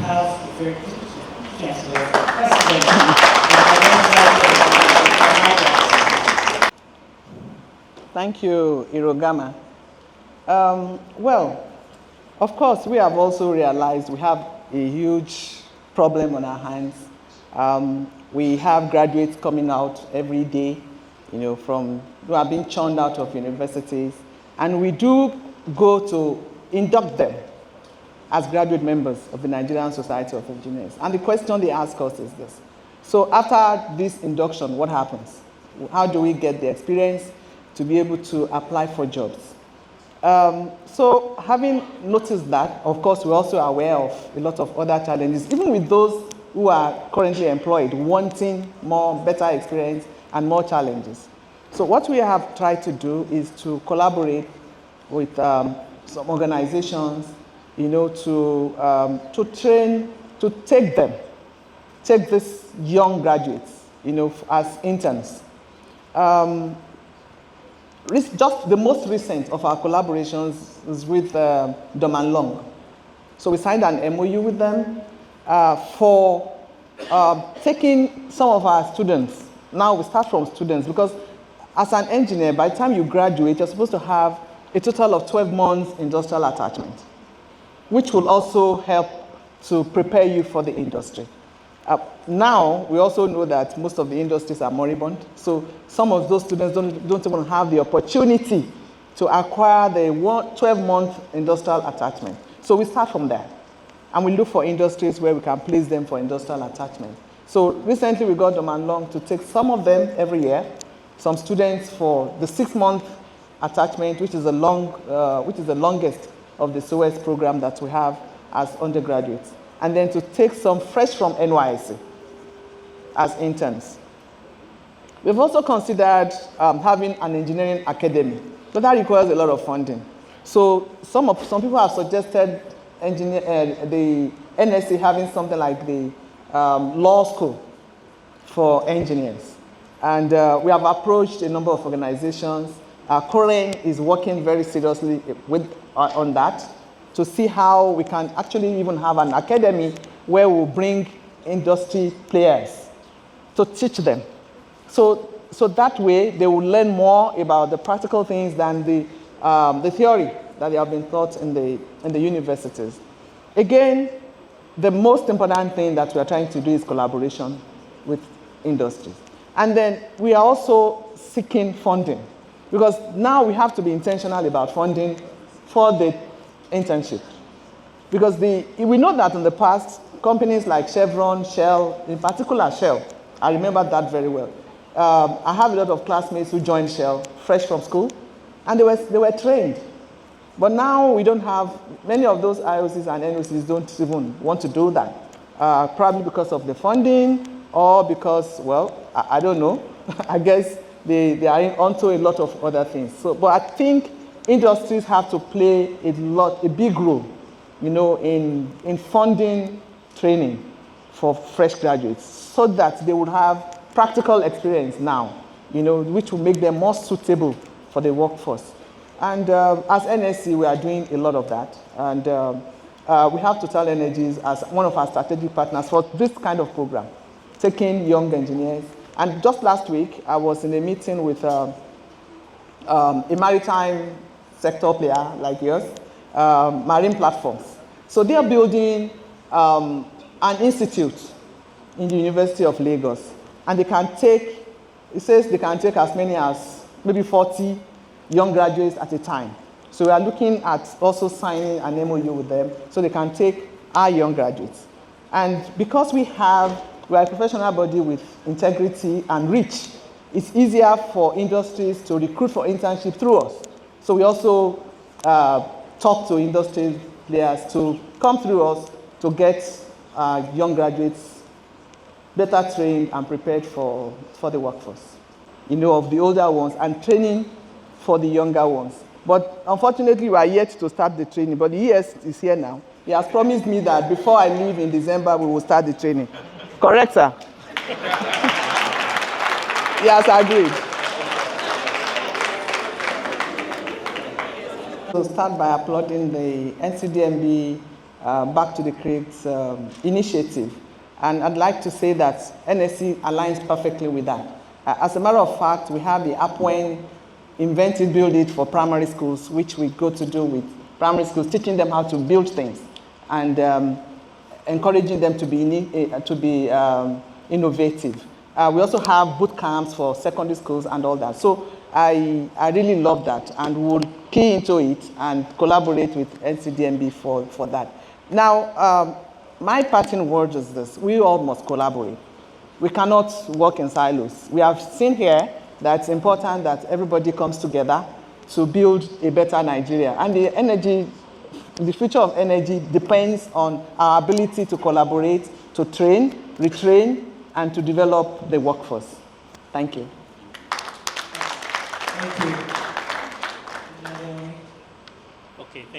have a very Chancellor, Thank you, Irogama. Well, of course, we have also realized we have a huge problem on our hands. We have graduates coming out every day, who are being churned out of universities, and we do go to induct them as graduate members of the Nigerian Society of Engineers. And the question they ask us is this: so after this induction, what happens? How do we get the experience to be able to apply for jobs? So having noticed that, of course, we're also aware of a lot of other challenges, even with those who are currently employed, wanting more, better experience and more challenges. So what we have tried to do is to collaborate with some organizations, to train, to take these young graduates, as interns. Just the most recent of our collaborations is with Doman Long. So we signed an MOU with them for taking some of our students. Now we start from students, because as an engineer, by the time you graduate, you're supposed to have a total of 12 months industrial attachment, which will also help to prepare you for the industry. Now, we also know that most of the industries are moribund, so some of those students don't even have the opportunity to acquire the 12-month industrial attachment. So we start from there, and we look for industries where we can place them for industrial attachment. So recently, we got Doman Long to take some of them every year, some students for the 6-month attachment, which is the longest of the SOES program that we have as undergraduates, and then to take some fresh from NYSC as interns. We've also considered having an engineering academy, but that requires a lot of funding. So some people have suggested the NSC having something like the law school for engineers. And we have approached a number of organizations. Korean is working very seriously on that, to see how we can actually even have an academy where we'll bring industry players to teach them. So that way, they will learn more about the practical things than the theory that they have been taught in the universities. Again, the most important thing that we are trying to do is collaboration with industries. And then we are also seeking funding, because now we have to be intentional about funding for the internship. Because we know that in the past, companies like Chevron, Shell, in particular Shell, I remember that very well. I have a lot of classmates who joined Shell fresh from school, and they were trained. But now we don't have, many of those IOCs and NOCs don't even want to do that, probably because of the funding, or because, well, I don't know. I guess they are onto a lot of other things. But I think industries have to play a big role, in funding training for fresh graduates, so that they would have practical experience now, which will make them more suitable for the workforce. And as NSC, we are doing a lot of that. And we have Total Energies as one of our strategic partners for this kind of program, taking young engineers. And just last week, I was in a meeting with a maritime sector player like yours, Marine Platforms. So they are building an institute in the University of Lagos. And it says they can take as many as maybe 40 young graduates at a time. So we are looking at also signing an MOU with them so they can take our young graduates. And because we are a professional body with integrity and reach, it's easier for industries to recruit for internship through us. So we also talk to industry players to come through us to get young graduates better trained and prepared for the workforce, of the older ones, and training for the younger ones. But unfortunately, we are yet to start the training, but the ES is here now. He has promised me that before I leave in December, we will start the training. Correct, sir? He has agreed. So start by applauding the NCDMB Back to the Create initiative. And I'd like to say that NSC aligns perfectly with that. As a matter of fact, we have the Upwen Invent It, Build It for primary schools, which we go to do with primary schools, teaching them how to build things and encouraging them to be innovative. We also have boot camps for secondary schools and all that. So I really love that, and we'll key into it and collaborate with NCDMB for that. Now, my parting word is this: we all must collaborate. We cannot work in silos. We have seen here that it's important that everybody comes together to build a better Nigeria. And the future of energy depends on our ability to collaborate, to train, retrain, and to develop the workforce. Thank you. Thank you.